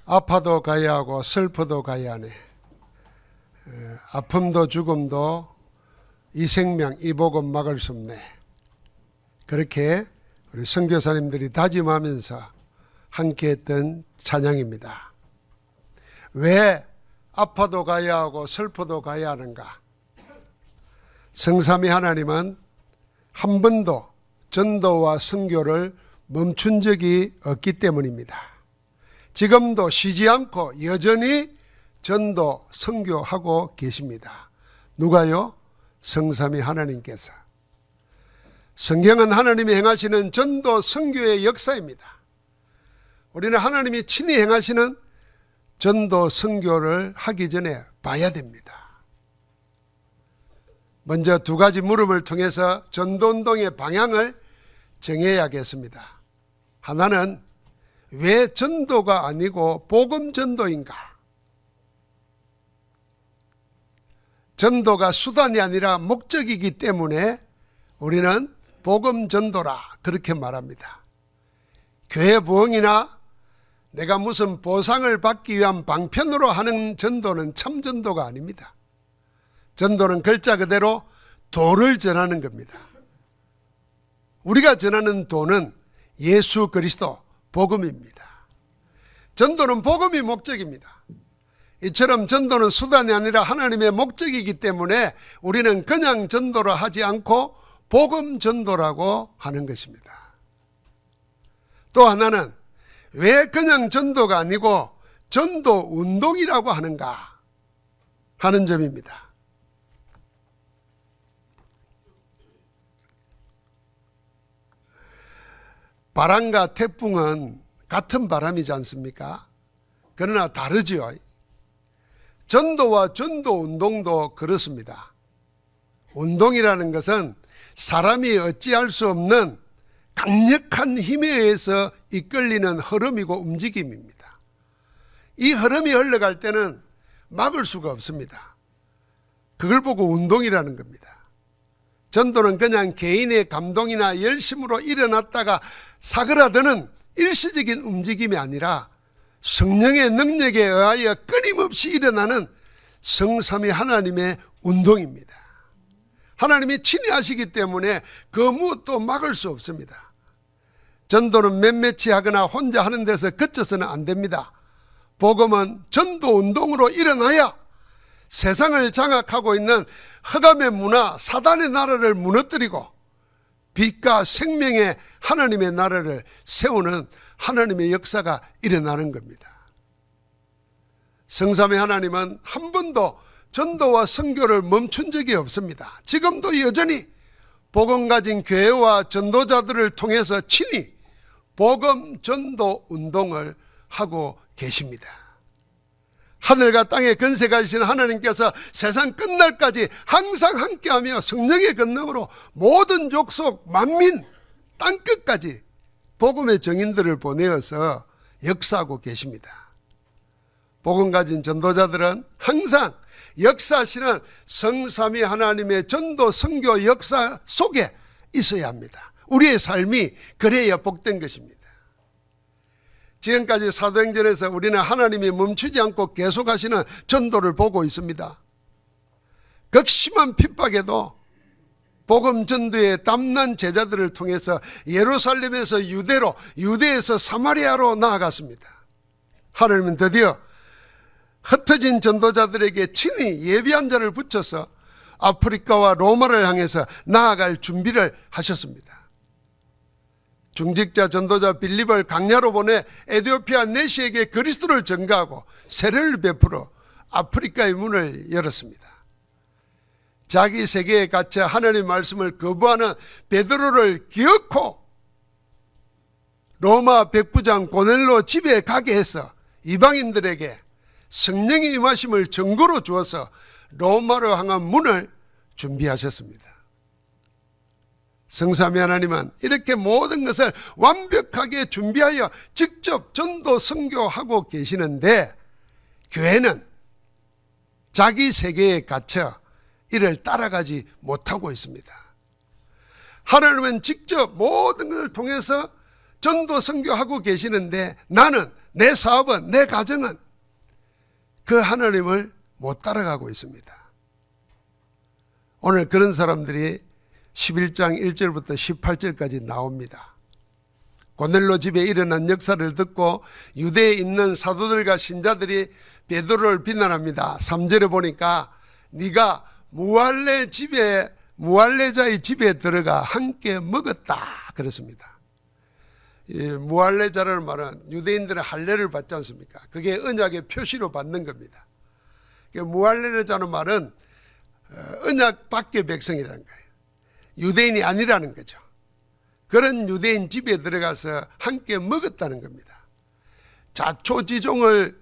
아파도 가야 하고 슬퍼도 가야 하네. 아픔도 죽음도 이 생명 이 복음 막을 수 없네. 그렇게 우리 선교사님들이 다짐하면서 함께했던 찬양입니다. 왜 아파도 가야 하고 슬퍼도 가야 하는가? 성삼위 하나님은 한 번도 전도와 선교를 멈춘 적이 없기 때문입니다. 지금도 쉬지 않고 여전히 전도, 선교하고 계십니다. 누가요? 성삼위 하나님께서. 성경은 하나님이 행하시는 전도, 선교의 역사입니다. 우리는 하나님이 친히 행하시는 전도, 선교를 하기 전에 봐야 됩니다. 먼저 두 가지 물음을 통해서 전도운동의 방향을 정해야겠습니다. 하나는 왜 전도가 아니고 복음 전도인가? 전도가 수단이 아니라 목적이기 때문에 우리는 복음 전도라 그렇게 말합니다. 교회 부흥이나 내가 무슨 보상을 받기 위한 방편으로 하는 전도는 참 전도가 아닙니다. 전도는 글자 그대로 도를 전하는 겁니다. 우리가 전하는 도는 예수 그리스도 복음입니다. 전도는 복음이 목적입니다. 이처럼 전도는 수단이 아니라 하나님의 목적이기 때문에 우리는 그냥 전도를 하지 않고 복음 전도라고 하는 것입니다. 또 하나는 왜 그냥 전도가 아니고 전도 운동이라고 하는가 하는 점입니다. 바람과 태풍은 같은 바람이지 않습니까? 그러나 다르지요. 전도와 전도 운동도 그렇습니다. 운동이라는 것은 사람이 어찌할 수 없는 강력한 힘에 의해서 이끌리는 흐름이고 움직임입니다. 이 흐름이 흘러갈 때는 막을 수가 없습니다. 그걸 보고 운동이라는 겁니다. 전도는 그냥 개인의 감동이나 열심으로 일어났다가 사그라드는 일시적인 움직임이 아니라 성령의 능력에 의하여 끊임없이 일어나는 성삼위 하나님의 운동입니다. 하나님이 친히 하시기 때문에 그 무엇도 막을 수 없습니다. 전도는 몇몇이 하거나 혼자 하는 데서 그쳐서는 안 됩니다. 복음은 전도 운동으로 일어나야 세상을 장악하고 있는 흑암의 문화, 사단의 나라를 무너뜨리고 빛과 생명의 하나님의 나라를 세우는 하나님의 역사가 일어나는 겁니다. 성삼위 하나님은 한 번도 전도와 선교를 멈춘 적이 없습니다. 지금도 여전히 복음 가진 교회와 전도자들을 통해서 친히 복음 전도 운동을 하고 계십니다. 하늘과 땅의 권세 가지신 하나님께서 세상 끝날까지 항상 함께하며 성령의 권능으로 모든 족속 만민 땅끝까지 복음의 정인들을 보내어서 역사하고 계십니다. 복음 가진 전도자들은 항상 역사하시는 성삼위 하나님의 전도 선교 역사 속에 있어야 합니다. 우리의 삶이 그래야 복된 것입니다. 지금까지 사도행전에서 우리는 하나님이 멈추지 않고 계속하시는 전도를 보고 있습니다. 극심한 핍박에도 복음 전도에 땀난 제자들을 통해서 예루살렘에서 유대로, 유대에서 사마리아로 나아갔습니다. 하나님은 드디어 흩어진 전도자들에게 친히 예비한 자를 붙여서 아프리카와 로마를 향해서 나아갈 준비를 하셨습니다. 중직자 전도자 빌립을 강야로 보내 에티오피아 내시에게 그리스도를 전가하고 세례를 베풀어 아프리카의 문을 열었습니다. 자기 세계에 갇혀 하나님의 말씀을 거부하는 베드로를 기어코 로마 백부장 고넬로 집에 가게 해서 이방인들에게 성령의 임하심을 증거로 주어서 로마로 향한 문을 준비하셨습니다. 성삼위 하나님은 이렇게 모든 것을 완벽하게 준비하여 직접 전도 선교하고 계시는데 교회는 자기 세계에 갇혀 이를 따라가지 못하고 있습니다. 하나님은 직접 모든 것을 통해서 전도 선교하고 계시는데 나는 내 사업은, 내 가정은 그 하나님을 못 따라가고 있습니다. 오늘 그런 사람들이 11장 1절부터 18절까지 나옵니다. 고넬로 집에 일어난 역사를 듣고 유대에 있는 사도들과 신자들이 베드로를 비난합니다. 3절에 보니까 네가 무할레자의 집에 들어가 함께 먹었다 그랬습니다. 무할레자라는 말은 유대인들은 할례를 받지 않습니까? 그게 언약의 표시로 받는 겁니다. 무할레자는 말은 언약 밖의 백성이라는 거예요. 유대인이 아니라는 거죠. 그런 유대인 집에 들어가서 함께 먹었다는 겁니다. 자초지종을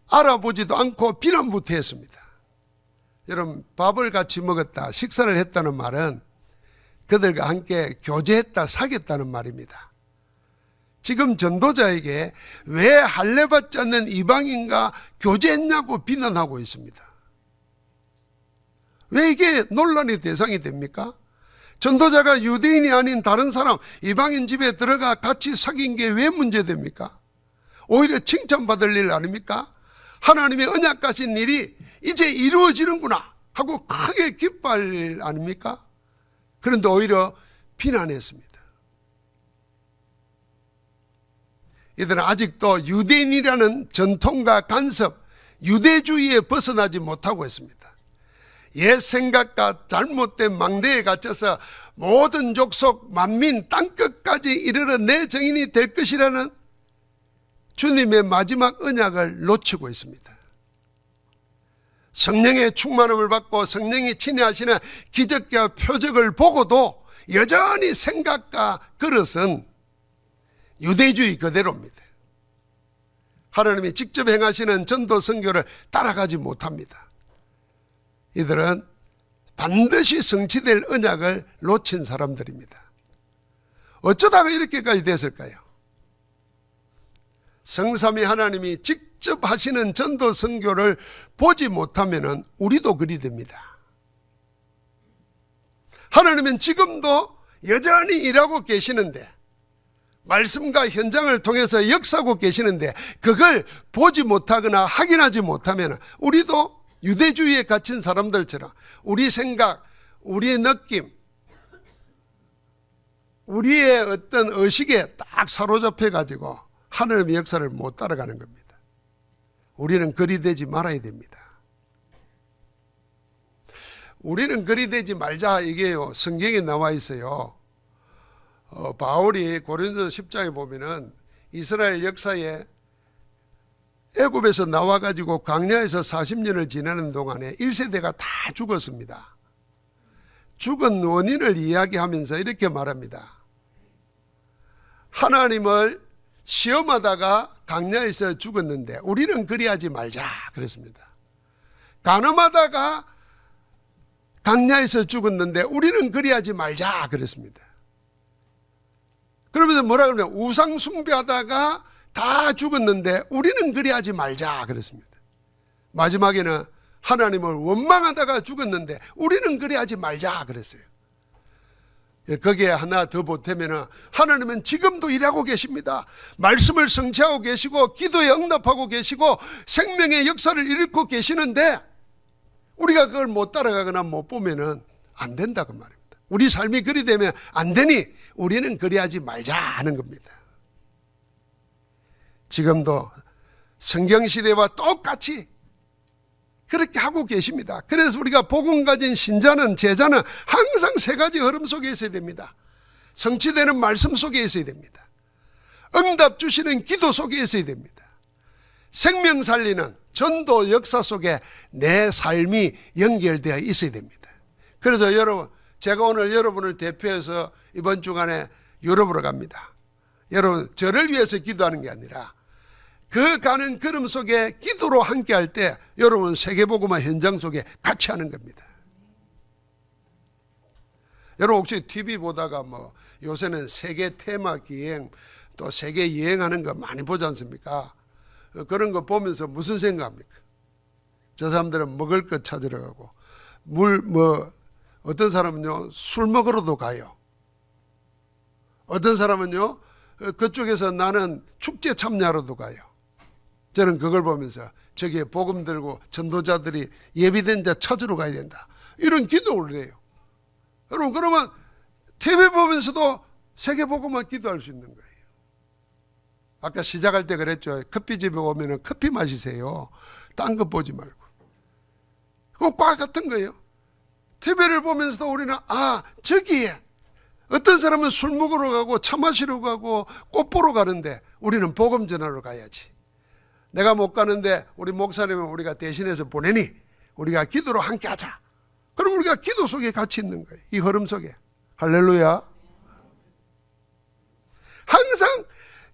알아보지도 않고 비난부터 했습니다. 여러분, 밥을 같이 먹었다, 식사를 했다는 말은 그들과 함께 교제했다, 사귀었다는 말입니다. 지금 전도자에게 왜 할례받지 않는 이방인과 교제했냐고 비난하고 있습니다. 왜 이게 논란의 대상이 됩니까? 전도자가 유대인이 아닌 다른 사람, 이방인 집에 들어가 같이 사귄 게 왜 문제됩니까? 오히려 칭찬받을 일 아닙니까? 하나님의 언약 가신 일이 이제 이루어지는구나 하고 크게 기뻐할 일 아닙니까? 그런데 오히려 비난했습니다. 이들은 아직도 유대인이라는 전통과 간섭, 유대주의에 벗어나지 못하고 있습니다. 옛 생각과 잘못된 망대에 갇혀서 모든 족속, 만민, 땅끝까지 이르러 내 정인이 될 것이라는 주님의 마지막 언약을 놓치고 있습니다. 성령의 충만함을 받고 성령이 친히하시는 기적과 표적을 보고도 여전히 생각과 그릇은 유대주의 그대로입니다. 하나님이 직접 행하시는 전도 선교를 따라가지 못합니다. 이들은 반드시 성취될 언약을 놓친 사람들입니다. 어쩌다가 이렇게까지 됐을까요? 성삼위 하나님이 직접 하시는 전도 선교를 보지 못하면 우리도 그리 됩니다. 하나님은 지금도 여전히 일하고 계시는데, 말씀과 현장을 통해서 역사하고 계시는데 그걸 보지 못하거나 확인하지 못하면 우리도 유대주의에 갇힌 사람들처럼 우리 생각, 우리의 느낌, 우리의 어떤 의식에 딱 사로잡혀 가지고 하나님의 역사를 못 따라가는 겁니다. 우리는 그리 되지 말아야 됩니다. 우리는 그리 되지 말자, 이게요 성경에 나와 있어요. 바울이 고린도 10장에 보면은 이스라엘 역사에 애굽에서 나와가지고 광야에서 40년을 지내는 동안에 1세대가 다 죽었습니다. 죽은 원인을 이야기하면서 이렇게 말합니다. 하나님을 시험하다가 광야에서 죽었는데 우리는 그리하지 말자 그랬습니다. 간음하다가 광야에서 죽었는데 우리는 그리하지 말자 그랬습니다. 그러면서 뭐라 그러냐, 우상 숭배하다가 다 죽었는데 우리는 그리하지 말자 그랬습니다. 마지막에는 하나님을 원망하다가 죽었는데 우리는 그리하지 말자 그랬어요. 거기에 하나 더 보태면 하나님은 지금도 일하고 계십니다. 말씀을 성취하고 계시고 기도에 응답하고 계시고 생명의 역사를 일으키고 계시는데 우리가 그걸 못 따라가거나 못 보면 안 된다고 말입니다. 우리 삶이 그리 되면 안 되니 우리는 그리하지 말자 하는 겁니다. 지금도 성경시대와 똑같이 그렇게 하고 계십니다. 그래서 우리가 복음 가진 신자는, 제자는 항상 세 가지 흐름 속에 있어야 됩니다. 성취되는 말씀 속에 있어야 됩니다. 응답 주시는 기도 속에 있어야 됩니다. 생명 살리는 전도 역사 속에 내 삶이 연결되어 있어야 됩니다. 그래서 여러분, 제가 오늘 여러분을 대표해서 이번 주간에 유럽으로 갑니다. 여러분, 저를 위해서 기도하는 게 아니라 그 가는 걸음 속에 기도로 함께 할 때 여러분 세계복음화 현장 속에 같이 하는 겁니다. 여러분 혹시 TV 보다가 요새는 세계 테마 기행 또 세계 여행하는 거 많이 보지 않습니까? 그런 거 보면서 무슨 생각합니까? 저 사람들은 먹을 것 찾으러 가고 어떤 사람은요 술 먹으러도 가요. 어떤 사람은요 그쪽에서 나는 축제 참여하러도 가요. 저는 그걸 보면서 저기에 복음 들고 전도자들이 예비된 자 찾으러 가야 된다, 이런 기도를 해요. 여러분, 그러면 TV 보면서도 세계복음만 기도할 수 있는 거예요. 아까 시작할 때 그랬죠. 커피집에 오면 커피 마시세요. 딴 거 보지 말고. 그거 같은 거예요. TV를 보면서도 우리는 저기에 어떤 사람은 술 먹으러 가고 차 마시러 가고 꽃 보러 가는데 우리는 복음 전하러 가야지. 내가 못 가는데 우리 목사님은 우리가 대신해서 보내니 우리가 기도로 함께 하자. 그럼 우리가 기도 속에 같이 있는 거예요. 이 흐름 속에. 할렐루야. 항상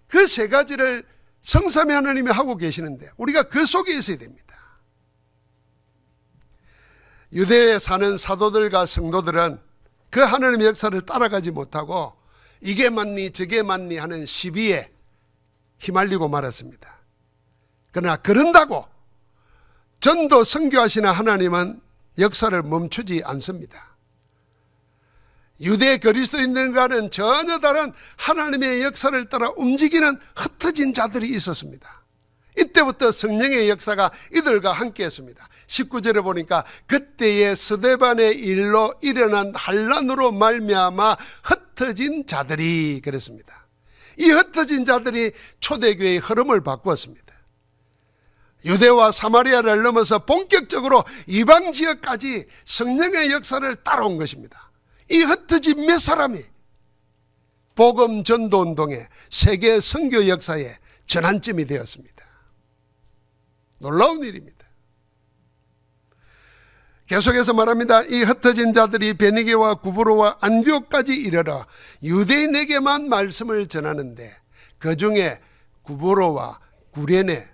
그 세 가지를 성삼위 하나님이 하고 계시는데 우리가 그 속에 있어야 됩니다. 유대에 사는 사도들과 성도들은 그 하나님의 역사를 따라가지 못하고 이게 맞니 저게 맞니 하는 시비에 휘말리고 말았습니다. 그러나 그런다고 전도 선교하시는 하나님은 역사를 멈추지 않습니다. 유대 그리스도인들과는 전혀 다른 하나님의 역사를 따라 움직이는 흩어진 자들이 있었습니다. 이때부터 성령의 역사가 이들과 함께 했습니다. 19절에 보니까 그때의 스데반의 일로 일어난 환란으로 말미암아 흩어진 자들이 그랬습니다. 이 흩어진 자들이 초대교회의 흐름을 바꾸었습니다. 유대와 사마리아를 넘어서 본격적으로 이방 지역까지 성령의 역사를 따라온 것입니다. 이 흩어진 몇 사람이 복음 전도 운동의 세계 선교 역사의 전환점이 되었습니다. 놀라운 일입니다. 계속해서 말합니다. 이 흩어진 자들이 베니게와 구브로와 안디옥까지 이르러 유대인에게만 말씀을 전하는데 그 중에 구브로와 구레네,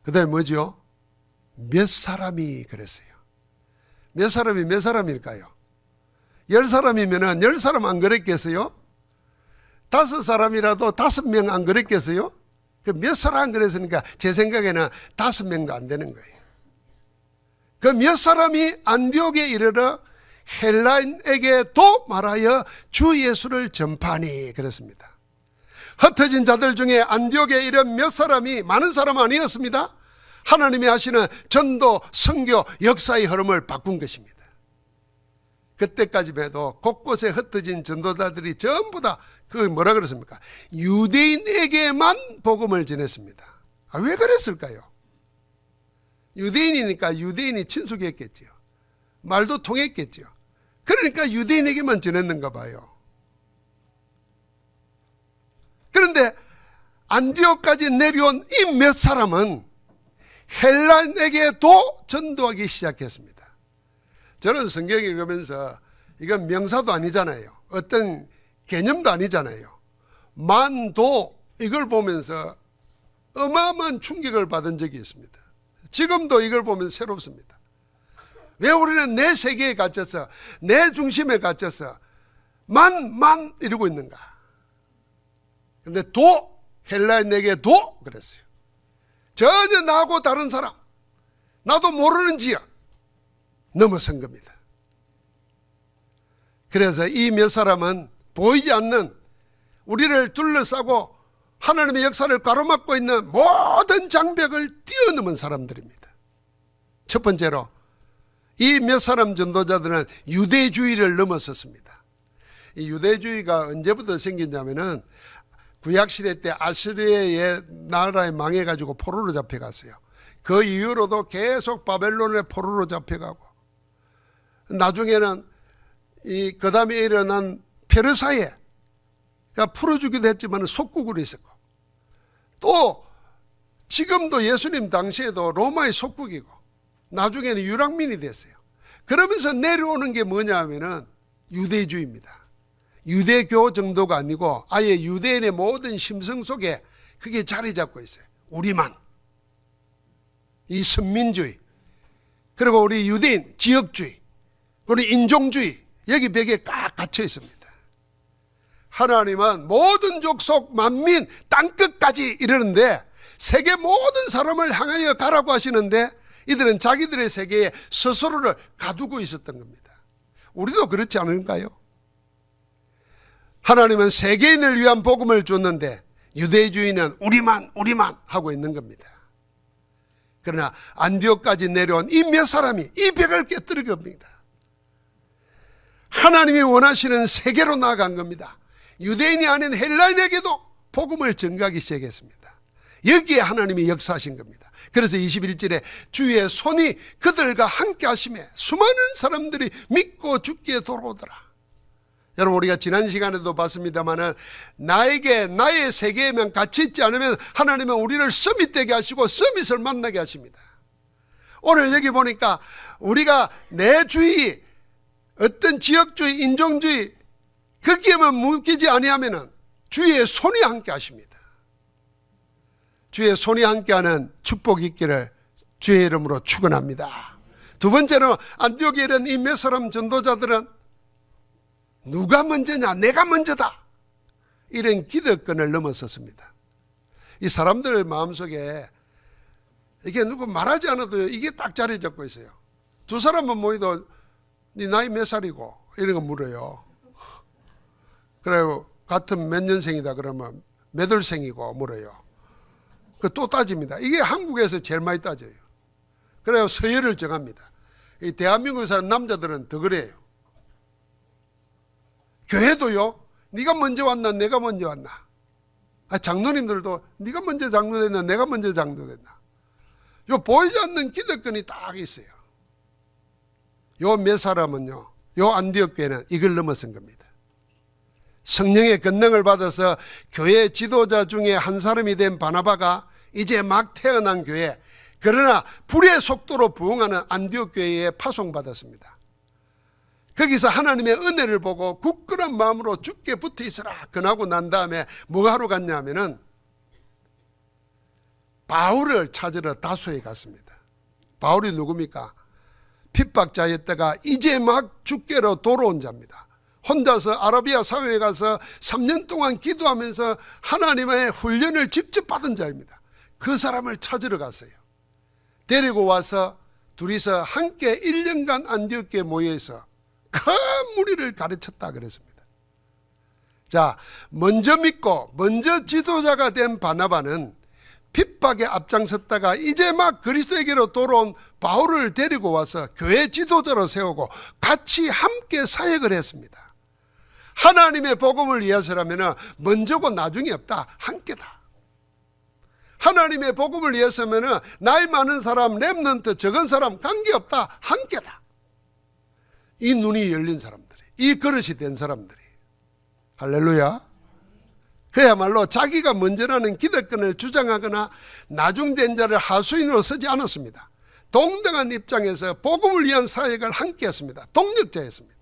그 다음에 뭐죠? 몇 사람이 그랬어요. 몇 사람이 몇 사람일까요? 10사람이면 10사람 안 그랬겠어요? 5사람이라도 5명 안 그랬겠어요? 몇 사람 그랬으니까 제 생각에는 5명도 안 되는 거예요. 그 몇 사람이 안디옥에 이르러 헬라인에게도 말하여 주 예수를 전파하니 그랬습니다. 흩어진 자들 중에 안디옥에 이른 몇 사람이 많은 사람 아니었습니다. 하나님이 하시는 전도, 선교, 역사의 흐름을 바꾼 것입니다. 그때까지만 해도 곳곳에 흩어진 전도자들이 전부 다 그 뭐라 그랬습니까? 유대인에게만 복음을 전했습니다. 왜 그랬을까요? 유대인이니까 유대인이 친숙했겠지요. 말도 통했겠지요. 그러니까 유대인에게만 전했는가 봐요. 그런데 안디옥까지 내려온 이 몇 사람은 헬라인에게도 전도하기 시작했습니다. 저는 성경 읽으면서 이건 명사도 아니잖아요. 어떤 개념도 아니잖아요. 만도 이걸 보면서 어마어마한 충격을 받은 적이 있습니다. 지금도 이걸 보면 새롭습니다. 왜 우리는 내 세계에 갇혀서 내 중심에 갇혀서 만 이러고 있는가? 근데 헬라인에게도 그랬어요. 전혀 나하고 다른 사람, 나도 모르는 지역 넘어선 겁니다. 그래서 이 몇 사람은 보이지 않는 우리를 둘러싸고 하나님의 역사를 가로막고 있는 모든 장벽을 뛰어넘은 사람들입니다. 첫 번째로 이 몇 사람 전도자들은 유대주의를 넘어섰습니다. 이 유대주의가 언제부터 생긴다면은 구약시대 때 아시리아의 나라에 망해가지고 포로로 잡혀갔어요. 그 이후로도 계속 바벨론의 포로로 잡혀가고 나중에는 그 다음에 일어난 페르사에가 풀어주기도 했지만 속국으로 있었고 또 지금도 예수님 당시에도 로마의 속국이고 나중에는 유랑민이 됐어요. 그러면서 내려오는 게 뭐냐 하면은 유대주의입니다. 유대교 정도가 아니고 아예 유대인의 모든 심성 속에 그게 자리 잡고 있어요. 우리만. 이 선민주의, 그리고 우리 유대인 지역주의, 우리 인종주의, 여기 벽에 꽉 갇혀 있습니다. 하나님은 모든 족속 만민 땅끝까지 이르는데 세계 모든 사람을 향하여 가라고 하시는데 이들은 자기들의 세계에 스스로를 가두고 있었던 겁니다. 우리도 그렇지 않을까요? 하나님은 세계인을 위한 복음을 줬는데 유대주의는 우리만 하고 있는 겁니다. 그러나 안디옥까지 내려온 이 몇 사람이 이 벽을 깨뜨린 겁니다. 하나님이 원하시는 세계로 나아간 겁니다. 유대인이 아닌 헬라인에게도 복음을 전가하기 시작했습니다. 여기에 하나님이 역사하신 겁니다. 그래서 21절에 주의 손이 그들과 함께 하심에 수많은 사람들이 믿고 주께 돌아오더라. 여러분, 우리가 지난 시간에도 봤습니다마는 나에게 나의 세계에만 같이 있지 않으면 하나님은 우리를 서밋되게 하시고 서밋을 만나게 하십니다. 오늘 여기 보니까 우리가 내 주의, 어떤 지역주의, 인종주의 거기에만 묶이지 아니하면 주의 손이 함께 하십니다. 주의 손이 함께하는 축복이 있기를 주의 이름으로 축원합니다. 두 번째로 안디옥에 이른 이 몇 사람 전도자들은 누가 먼저냐, 내가 먼저다, 이런 기득권을 넘어섰습니다. 이 사람들 마음속에 이게 누구 말하지 않아도 이게 딱 자리 잡고 있어요. 두 사람만 모이도 네 나이 몇 살이고 이런 거 물어요. 그리고 같은 몇 년생이다 그러면 몇 월생이고 물어요. 그 또 따집니다. 이게 한국에서 제일 많이 따져요. 그래서 서열을 정합니다. 이 대한민국에 사는 남자들은 더 그래요. 교회도요, 네가 먼저 왔나 내가 먼저 왔나. 장로님들도 네가 먼저 장로 됐나 내가 먼저 장로 됐나. 요 보이지 않는 기득권이 딱 있어요. 요 몇 사람은요, 요 안디옥 교회는 이걸 넘어선 겁니다. 성령의 권능을 받아서 교회 지도자 중에 한 사람이 된 바나바가 이제 막 태어난 교회, 그러나 불의 속도로 부흥하는 안디옥 교회에 파송받았습니다. 거기서 하나님의 은혜를 보고 굳건한 마음으로 주께 붙어 있으라 권하고 난 다음에 뭐 하러 갔냐면은 바울을 찾으러 다소에 갔습니다. 바울이 누굽니까? 핍박자였다가 이제 막 주께로 돌아온 자입니다. 혼자서 아라비아 사회에 가서 3년 동안 기도하면서 하나님의 훈련을 직접 받은 자입니다. 그 사람을 찾으러 갔어요. 데리고 와서 둘이서 함께 1년간 안디옥에 모여서 큰 무리를 가르쳤다 그랬습니다. 자, 먼저 믿고 먼저 지도자가 된 바나바는 핍박에 앞장섰다가 이제 막 그리스도에게로 돌아온 바울을 데리고 와서 교회 지도자로 세우고 같이 함께 사역을 했습니다. 하나님의 복음을 위해서라면 먼저고 나중이 없다, 함께다. 하나님의 복음을 위해서면 나이 많은 사람, 렘넌트, 적은 사람 관계없다, 함께다. 이 눈이 열린 사람들이, 이 그릇이 된 사람들이, 할렐루야. 그야말로 자기가 먼저라는 기득권을 주장하거나 나중된 자를 하수인으로 쓰지 않았습니다. 동등한 입장에서 복음을 위한 사역을 함께 했습니다. 동력자였습니다.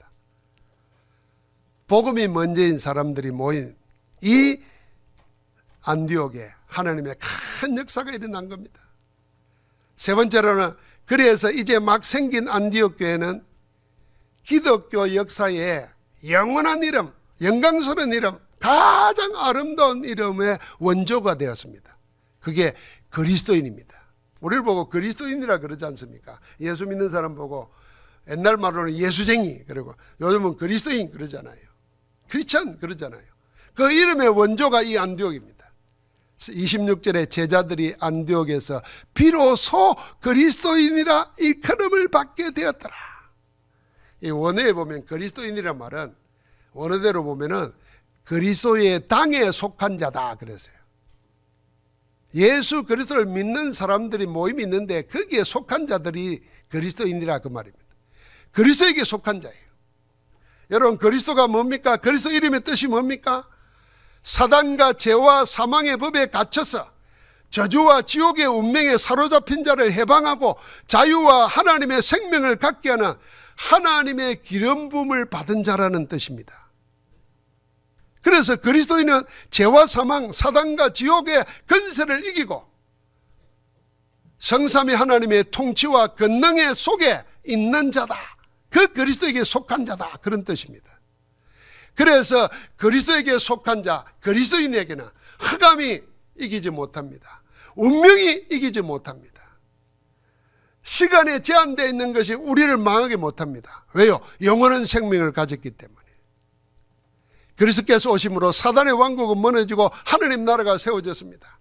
복음이 먼저인 사람들이 모인 이 안디옥에 하나님의 큰 역사가 일어난 겁니다. 세 번째로는, 그래서 이제 막 생긴 안디옥 교회는 기독교 역사에 영원한 이름, 영광스러운 이름, 가장 아름다운 이름의 원조가 되었습니다. 그게 그리스도인입니다. 우리를 보고 그리스도인이라 그러지 않습니까? 예수 믿는 사람 보고 옛날 말로는 예수쟁이, 그리고 요즘은 그리스도인 그러잖아요. 크리스찬 그러잖아요. 그 이름의 원조가 이 안디옥입니다. 26절에 제자들이 안디옥에서 비로소 그리스도인이라 일컬음을 받게 되었더라. 이 원어에 보면 그리스도인이란 말은 원어대로 보면은 그리스도의 당에 속한 자다 그랬어요. 예수 그리스도를 믿는 사람들이 모임이 있는데 거기에 속한 자들이 그리스도인이라 그 말입니다. 그리스도에게 속한 자예요. 여러분, 그리스도가 뭡니까? 그리스도 이름의 뜻이 뭡니까? 사단과 죄와 사망의 법에 갇혀서 저주와 지옥의 운명에 사로잡힌 자를 해방하고 자유와 하나님의 생명을 갖게 하는 하나님의 기름 부음을 받은 자라는 뜻입니다. 그래서 그리스도인은 죄와 사망, 사단과 지옥의 권세를 이기고 성삼위 하나님의 통치와 권능의 속에 있는 자다. 그 그리스도에게 속한 자다, 그런 뜻입니다. 그래서 그리스도에게 속한 자, 그리스도인에게는 흑암이 이기지 못합니다. 운명이 이기지 못합니다. 시간에 제한되어 있는 것이 우리를 망하게 못합니다. 왜요? 영원한 생명을 가졌기 때문에. 그리스도께서 오심으로 사단의 왕국은 무너지고 하느님 나라가 세워졌습니다.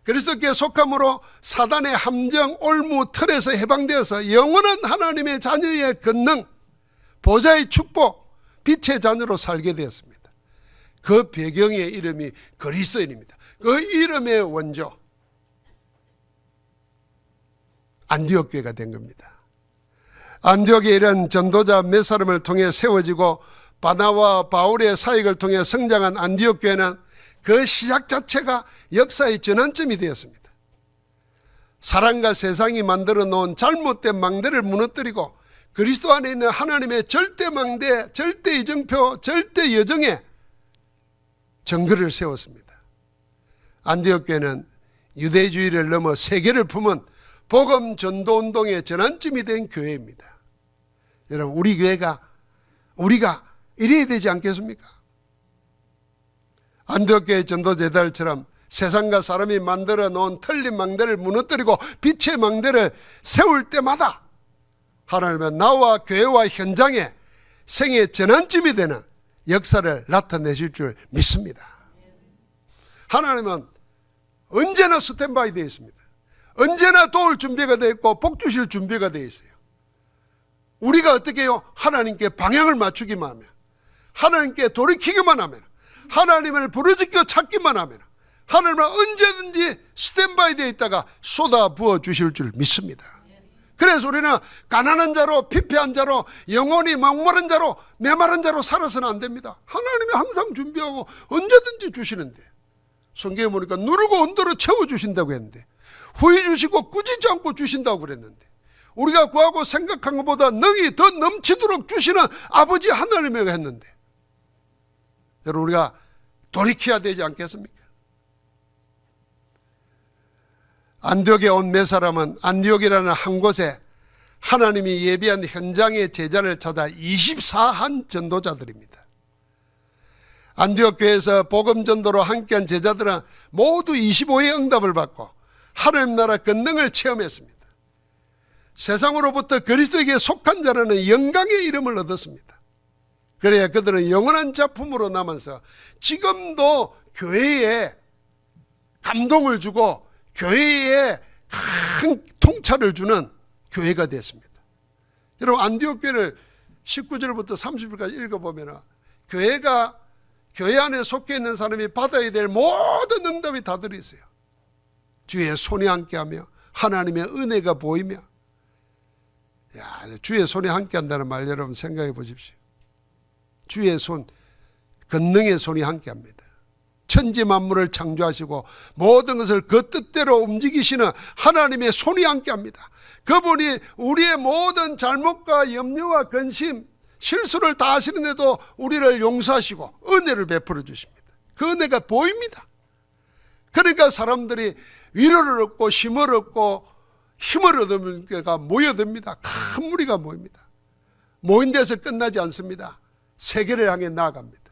그리스도께 속함으로 사단의 함정, 올무, 틀에서 해방되어서 영원한 하나님의 자녀의 권능, 보좌의 축복, 빛의 자녀로 살게 되었습니다. 그 배경의 이름이 그리스도인입니다. 그 이름의 원조 안디옥 교회가 된 겁니다. 안디옥에 이런 전도자 몇 사람을 통해 세워지고 바나와 바울의 사역을 통해 성장한 안디옥 교회는 그 시작 자체가 역사의 전환점이 되었습니다. 사람과 세상이 만들어 놓은 잘못된 망대를 무너뜨리고 그리스도 안에 있는 하나님의 절대 망대, 절대 이정표, 절대 여정에 정글을 세웠습니다. 안디옥 교회는 유대주의를 넘어 세계를 품은 복음 전도 운동의 전환점이 된 교회입니다. 여러분, 우리가 이래야 되지 않겠습니까? 안디옥 교회 전도제자들처럼 세상과 사람이 만들어 놓은 틀린 망대를 무너뜨리고 빛의 망대를 세울 때마다 하나님은 나와 교회와 현장에 생의 전환점이 되는 역사를 나타내실 줄 믿습니다. 하나님은 언제나 스탠바이 되어 있습니다. 언제나 도울 준비가 되어 있고 복 주실 준비가 되어 있어요. 우리가 어떻게 해요? 하나님께 방향을 맞추기만 하면, 하나님께 돌이키기만 하면, 하나님을 부르짖겨 찾기만 하면 하나님은 언제든지 스탠바이 되어 있다가 쏟아 부어 주실 줄 믿습니다. 그래서 우리는 가난한 자로, 피폐한 자로, 영혼이 목마른 자로, 메마른 자로 살아서는 안 됩니다. 하나님이 항상 준비하고 언제든지 주시는데, 성경에 보니까 누르고 온도로 채워주신다고 했는데, 후히 주시고 꾸짖지 않고 주신다고 그랬는데, 우리가 구하고 생각한 것보다 능히 더 넘치도록 주시는 아버지 하나님이라고 했는데, 여러분, 우리가 돌이켜야 되지 않겠습니까? 안디옥에 온 몇 사람은 안디옥이라는 한 곳에 하나님이 예비한 현장의 제자를 찾아 24한 전도자들입니다. 안디옥 교회에서 복음 전도로 함께한 제자들은 모두 25의 응답을 받고 하나님 나라 권능을 체험했습니다. 세상으로부터 그리스도에게 속한 자라는 영광의 이름을 얻었습니다. 그래야 그들은 영원한 작품으로 남아서 지금도 교회에 감동을 주고 교회에 큰 통찰을 주는 교회가 됐습니다. 여러분, 안디옥 교회를 19절부터 30절까지 읽어보면 교회가 교회 안에 속해 있는 사람이 받아야 될 모든 응답이 다 들어있어요. 주의 손이 함께하며 하나님의 은혜가 보이며, 주의 손이 함께한다는 말 여러분 생각해 보십시오. 주의 손, 권능의 손이 함께합니다. 천지 만물을 창조하시고 모든 것을 그 뜻대로 움직이시는 하나님의 손이 함께합니다. 그분이 우리의 모든 잘못과 염려와 근심, 실수를 다 하시는데도 우리를 용서하시고 은혜를 베풀어 주십니다. 그 은혜가 보입니다. 그러니까 사람들이 위로를 얻고 힘을 얻고 힘을 얻으면 모여듭니다. 큰 무리가 모입니다. 모인 데서 끝나지 않습니다. 세계를 향해 나아갑니다.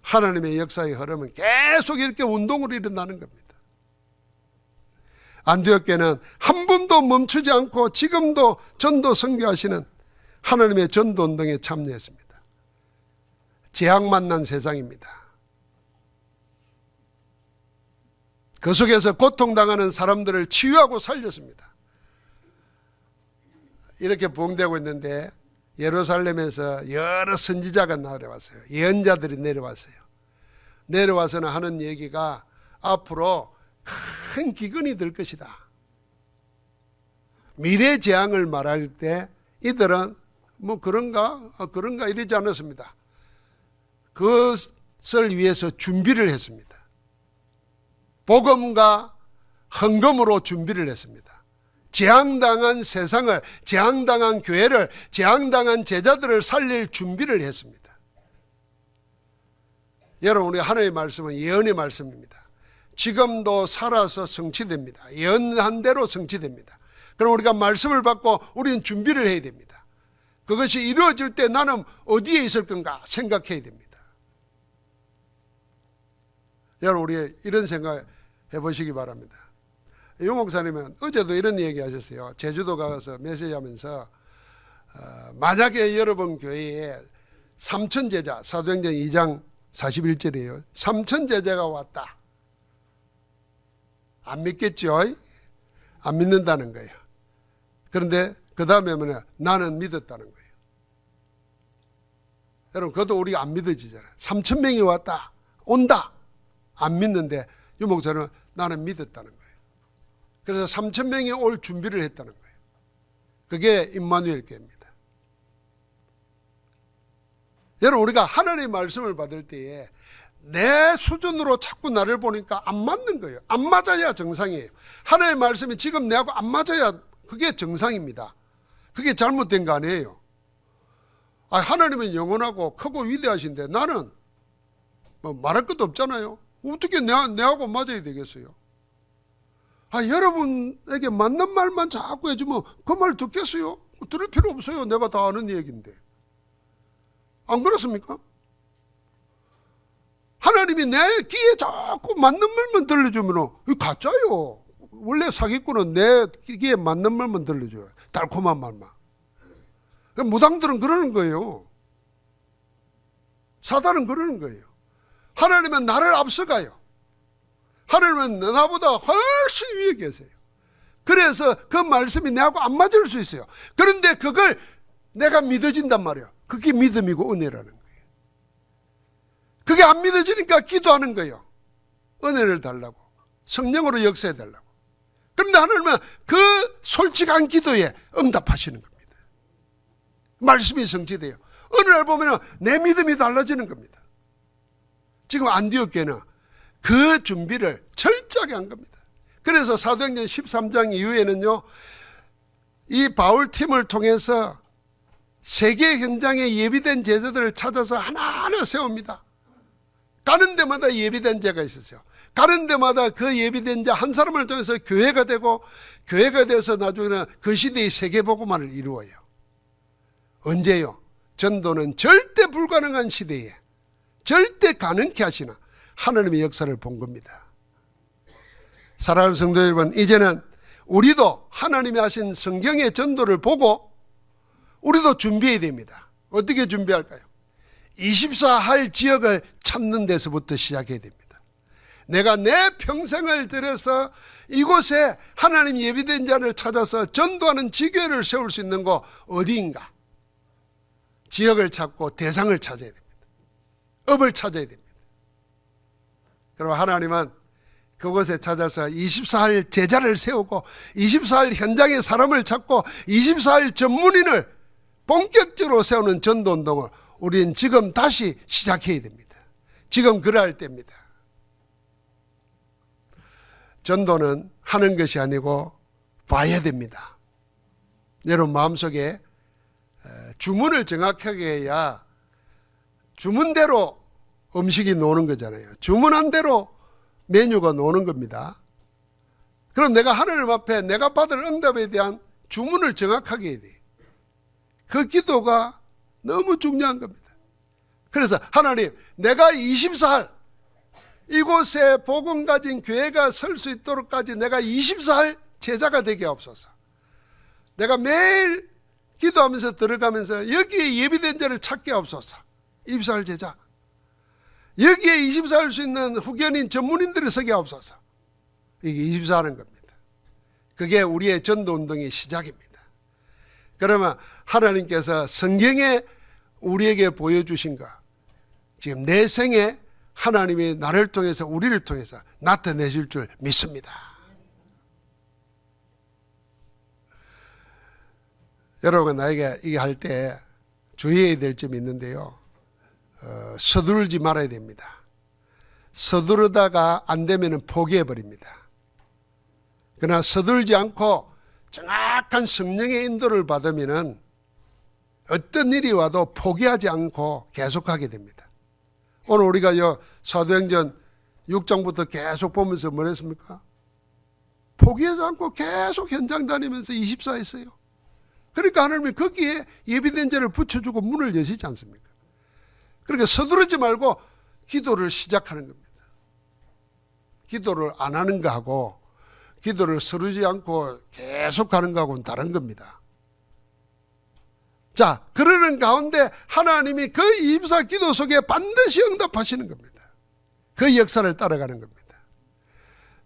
하나님의 역사의 흐름은 계속 이렇게 운동으로 일어나는 겁니다. 안디옥 교회는 한 번도 멈추지 않고 지금도 전도 선교하시는 하나님의 전도 운동에 참여했습니다. 재앙 만난 세상입니다. 그 속에서 고통당하는 사람들을 치유하고 살렸습니다. 이렇게 부흥되고 있는데 예루살렘에서 여러 선지자가 내려왔어요. 예언자들이 내려왔어요. 내려와서는 하는 얘기가 앞으로 큰 기근이 될 것이다. 미래 재앙을 말할 때 이들은 뭐 그런가 이러지 않았습니다. 그것을 위해서 준비를 했습니다. 복음과 헌금으로 준비를 했습니다. 재앙당한 세상을, 재앙당한 교회를, 재앙당한 제자들을 살릴 준비를 했습니다. 여러분, 우리 하나님의 말씀은 예언의 말씀입니다. 지금도 살아서 성취됩니다. 예언한 대로 성취됩니다. 그럼 우리가 말씀을 받고 우리는 준비를 해야 됩니다. 그것이 이루어질 때 나는 어디에 있을 건가 생각해야 됩니다. 여러분, 우리 이런 생각 해보시기 바랍니다. 유 목사님은 어제도 이런 얘기 하셨어요. 제주도 가서 메시지 하면서 만약에 여러분 교회에 삼천 제자, 사도행전 2장 41절이에요. 삼천 제자가 왔다. 안 믿겠죠? 안 믿는다는 거예요. 그런데 그 다음에 뭐냐? 나는 믿었다는 거예요. 여러분, 그것도 우리가 안 믿어지잖아요. 3천 명이 왔다. 온다. 안 믿는데 유목사는 나는 믿었다는 거예요. 그래서 3천 명이 올 준비를 했다는 거예요. 그게 임마누엘 교회입니다. 여러분, 우리가 하나님의 말씀을 받을 때에 내 수준으로 자꾸 나를 보니까 안 맞는 거예요. 안 맞아야 정상이에요. 하나님의 말씀이 지금 내하고 안 맞아야 그게 정상입니다. 그게 잘못된 거 아니에요. 하나님은 영원하고 크고 위대하신데 나는 뭐 말할 것도 없잖아요. 어떻게 내하고 맞아야 되겠어요? 여러분에게 맞는 말만 자꾸 해주면 그 말 듣겠어요? 들을 필요 없어요. 내가 다 아는 얘기인데. 안 그렇습니까? 하나님이 내 귀에 자꾸 맞는 말만 들려주면 이거 가짜요. 원래 사기꾼은 내 귀에 맞는 말만 들려줘요. 달콤한 말만. 무당들은 그러는 거예요. 사단은 그러는 거예요. 하나님은 나를 앞서가요. 하나님은 나보다 훨씬 위에 계세요. 그래서 그 말씀이 내하고 안 맞을 수 있어요. 그런데 그걸 내가 믿어진단 말이에요. 그게 믿음이고 은혜라는 거예요. 그게 안 믿어지니까 기도하는 거예요. 은혜를 달라고. 성령으로 역사해달라고. 그런데 하나님은 그 솔직한 기도에 응답하시는 겁니다. 말씀이 성취돼요. 어느 날 보면 내 믿음이 달라지는 겁니다. 지금 안디옥교회는 그 준비를 철저하게 한 겁니다. 그래서 사도행전 13장 이후에는요, 이 바울팀을 통해서 세계 현장에 예비된 제자들을 찾아서 하나하나 세웁니다. 가는 데마다 예비된 자가 있었어요. 가는 데마다 그 예비된 자 한 사람을 통해서 교회가 되고, 교회가 돼서 나중에는 그 시대의 세계복음화를 이루어요. 언제요? 전도는 절대 불가능한 시대에 절대 가능케 하시나 하나님의 역사를 본 겁니다. 사랑하는 성도 여러분, 이제는 우리도 하나님이 하신 성경의 전도를 보고 우리도 준비해야 됩니다. 어떻게 준비할까요? 24할 지역을 찾는 데서부터 시작해야 됩니다. 내가 내 평생을 들여서 이곳에 하나님 예비된 자를 찾아서 전도하는 지교회를 세울 수 있는 곳 어디인가? 지역을 찾고 대상을 찾아야 됩니다. 업을 찾아야 됩니다. 그럼 하나님은 그곳에 찾아서 24할 제자를 세우고 24할 현장의 사람을 찾고 24할 전문인을 본격적으로 세우는 전도운동을 우리는 지금 다시 시작해야 됩니다. 지금 그래야 할 때입니다. 전도는 하는 것이 아니고 봐야 됩니다. 여러분 마음속에 주문을 정확하게 해야 주문대로 음식이 나오는 거잖아요. 주문한 대로 메뉴가 나오는 겁니다. 그럼 내가 하나님 앞에 내가 받을 응답에 대한 주문을 정확하게 해야 돼요. 그 기도가 너무 중요한 겁니다. 그래서 하나님, 내가 24할 이곳에 복음 가진 교회가 설 수 있도록까지 내가 24할 제자가 되게 하옵소서. 내가 매일 기도하면서 들어가면서 여기에 예비된 자를 찾게 하옵소서. 24할 제자. 여기에 24할 수 있는 후견인 전문인들을 서게 하옵소서. 이게 24하는 겁니다. 그게 우리의 전도운동의 시작입니다. 그러면 하나님께서 성경에 우리에게 보여주신 것, 지금 내 생에 하나님이 나를 통해서 우리를 통해서 나타내실 줄 믿습니다. 여러분, 나에게 이게 할 때 주의해야 될 점이 있는데요. 서두르지 말아야 됩니다. 서두르다가 안 되면 포기해버립니다. 그러나 서두르지 않고 정확한 성령의 인도를 받으면 어떤 일이 와도 포기하지 않고 계속하게 됩니다. 오늘 우리가 사도행전 6장부터 계속 보면서 뭘 했습니까? 포기하지 않고 계속 현장 다니면서 24 했어요. 그러니까 하나님이 거기에 예비된 자를 붙여주고 문을 여시지 않습니까? 그러니까 서두르지 말고 기도를 시작하는 겁니다. 기도를 안 하는 거하고 기도를 서두르지 않고 계속 하는 거하고는 다른 겁니다. 자, 그러는 가운데 하나님이 그 24 기도 속에 반드시 응답하시는 겁니다. 그 역사를 따라가는 겁니다.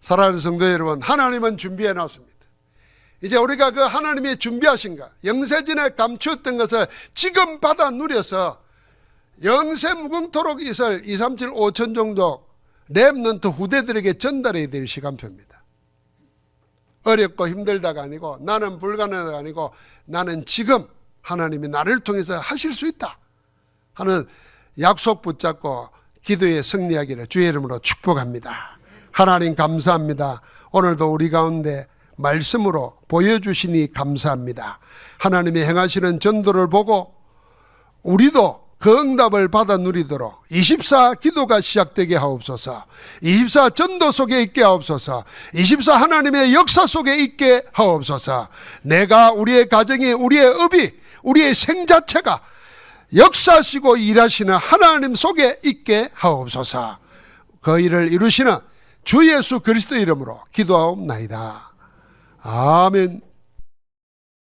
사랑하는 성도 여러분, 하나님은 준비해 놨습니다. 이제 우리가 그 하나님이 준비하신 것, 영세전에 감추었던 것을 지금 받아 누려서 영세 무궁토록 있을 2, 3, 7, 5천 정도 렘넌트 후대들에게 전달해야 될 시간표입니다. 어렵고 힘들다가 아니고, 나는 불가능하다가 아니고, 나는 지금 하나님이 나를 통해서 하실 수 있다 하는 약속 붙잡고 기도에 승리하기를 주의 이름으로 축복합니다. 하나님 감사합니다. 오늘도 우리 가운데 말씀으로 보여주시니 감사합니다. 하나님이 행하시는 전도를 보고 우리도 그 응답을 받아 누리도록 24 기도가 시작되게 하옵소서. 24 전도 속에 있게 하옵소서. 24 하나님의 역사 속에 있게 하옵소서. 내가, 우리의 가정이, 우리의 업이, 우리의 생 자체가 역사하시고 일하시는 하나님 속에 있게 하옵소서. 그 일을 이루시는 주 예수 그리스도 이름으로 기도하옵나이다. 아멘.